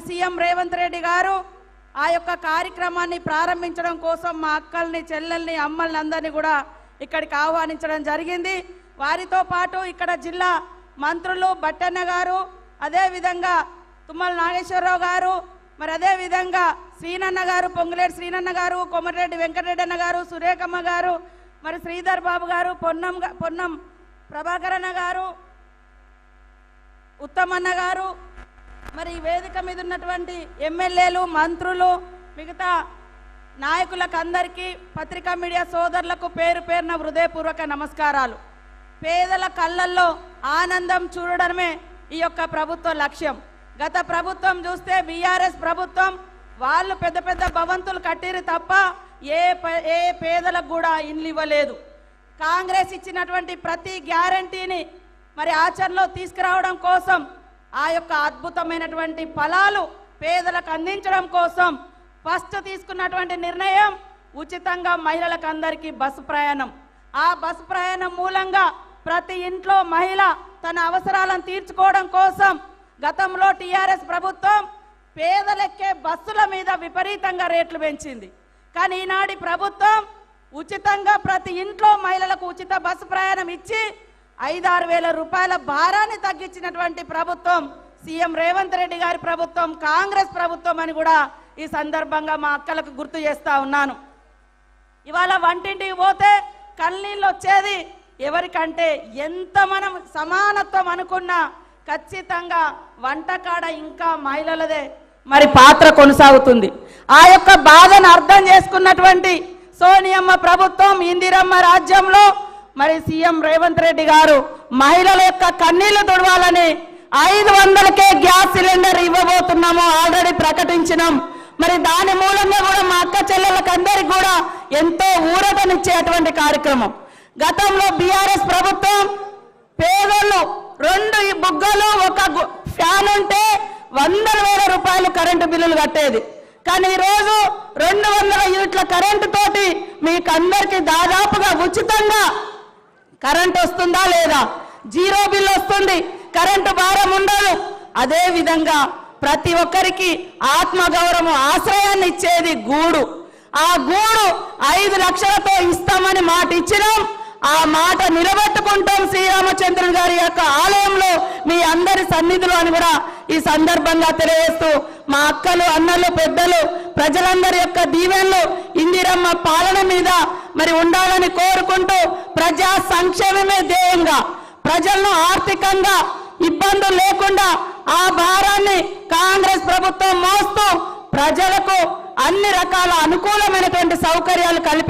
CM Revanth Reddy గారు ఆ యొక్క కార్యక్రమాన్ని ప్రారంభించడం కోసం మా అక్కల్ని చెల్లెల్ని అమ్మల్ని అందరినీ కూడా ఇక్కడికి ఆహ్వానించడం జరిగింది. వారితో పాటు ఇక్కడ జిల్లా మంత్రులు బట్టన్న గారు, అదే విధంగా తుమ్మల నాగేశ్వరరావు గారు, మరి అదే విధంగా శ్రీనన్న గారు, పొంగులేటి శ్రీనన్న గారు, కొమరెడ్డి వెంకటరెడ్డి అన్న గారు, సురేఖమ్మ గారు, మరి శ్రీధర్ బాబు గారు, పొన్నం ప్రభాకరన్న గారు, ఉత్తమన్న గారు, మరి వేదిక మీద ఉన్నటువంటి ఎమ్మెల్యేలు, మంత్రులు, మిగతా నాయకులకు అందరికీ, పత్రికా మీడియా సోదరులకు పేరు పేరున హృదయపూర్వక నమస్కారాలు. పేదల కళ్ళల్లో ఆనందం చూడడమే ఈ యొక్క ప్రభుత్వ లక్ష్యం. గత ప్రభుత్వం చూస్తే బీఆర్ఎస్ ప్రభుత్వం వాళ్ళు పెద్ద పెద్ద భవంతులు కట్టిరు తప్ప ఏ పేదలకు కూడా ఇండ్లు ఇవ్వలేదు. కాంగ్రెస్ ఇచ్చినటువంటి ప్రతి గ్యారంటీని మరి ఆచరణలో తీసుకురావడం కోసం, ఆ యొక్క అద్భుతమైనటువంటి ఫలాలు పేదలకు అందించడం కోసం ఫస్ట్ తీసుకున్నటువంటి నిర్ణయం ఉచితంగా మహిళలకు అందరికీ బస్సు ప్రయాణం. ఆ బస్సు ప్రయాణం మూలంగా ప్రతి ఇంట్లో మహిళ తన అవసరాలను తీర్చుకోవడం కోసం గతంలో టీఆర్ఎస్ ప్రభుత్వం పేదలెక్కే బస్సుల మీద విపరీతంగా రేట్లు పెంచింది. కానీ ఈనాటి ప్రభుత్వం ఉచితంగా ప్రతి ఇంట్లో మహిళలకు ఉచిత బస్సు ప్రయాణం ఇచ్చి 5-6 వేల రూపాయల భారాన్ని తగ్గించినటువంటి ప్రభుత్వం సీఎం రేవంత్ రెడ్డి గారి ప్రభుత్వం, కాంగ్రెస్ ప్రభుత్వం అని కూడా ఈ సందర్భంగా మా అక్కలకు గుర్తు చేస్తా ఉన్నాను. ఇవాళ వంటింటికి పోతే కన్నీళ్ళు వచ్చేది ఎవరికంటే, ఎంత మనం సమానత్వం అనుకున్నా ఖచ్చితంగా వంటకాడ ఇంకా మహిళలదే మరి పాత్ర కొనసాగుతుంది. ఆ యొక్క బాధను అర్థం చేసుకున్నటువంటి సోనియమ్మ ప్రభుత్వం, ఇందిరమ్మ రాజ్యంలో మరి సీఎం రేవంత్ రెడ్డి గారు మహిళల యొక్క కన్నీళ్లు తుడవాలని 500కే గ్యాస్ సిలిండర్ ఇవ్వబోతున్నాము, ఆల్రెడీ ప్రకటించినాం. మరి దాని మూలంగా కూడా మా అక్క చెల్లెళ్ళకి అందరికి కూడా ఎంతో ఊరటనిచ్చేటువంటి కార్యక్రమం. గతంలో బీఆర్ఎస్ ప్రభుత్వం పేదలు 2 బుగ్గలు 1 ఫ్యాన్ ఉంటే 100,000 రూపాయలు కరెంటు బిల్లులు కట్టేది. కానీ ఈరోజు 200 యూనిట్ల కరెంటు తోటి మీకు అందరికీ దాదాపుగా ఉచితంగా కరెంట్ వస్తుందా లేదా, 0 బిల్ వస్తుంది, కరెంటు భారం ఉండదు. అదే విధంగా ప్రతి ఒక్కరికి ఆత్మగౌరవం, ఆశ్రయాన్ని ఇచ్చేది గూడు. ఆ గూడు 5 లక్షలతో ఇస్తామని మాట ఇచ్చినాం. ఆ మాట నిలబెట్టుకుంటాం శ్రీరామచంద్రుని గారి యొక్క ఆలయంలో మీ అందరి సన్నిధిలో అని కూడా ఈ సందర్భంగా తెలియజేస్తూ, మా అక్కలు, అన్నలు, పెద్దలు, ప్రజలందరి యొక్క దీవెనలు ఇందిరమ్మ పాలన మీద మరి ఉండాలని కోరుకుంటూ, ప్రజా సంక్షేమమే ధ్యేయంగా ప్రజలను ఆర్థికంగా ఇబ్బందులు లేకుండా ఆ భారాన్ని కాంగ్రెస్ ప్రభుత్వం మోస్తూ ప్రజలకు అన్ని రకాల అనుకూలమైనటువంటి సౌకర్యాలు కల్పి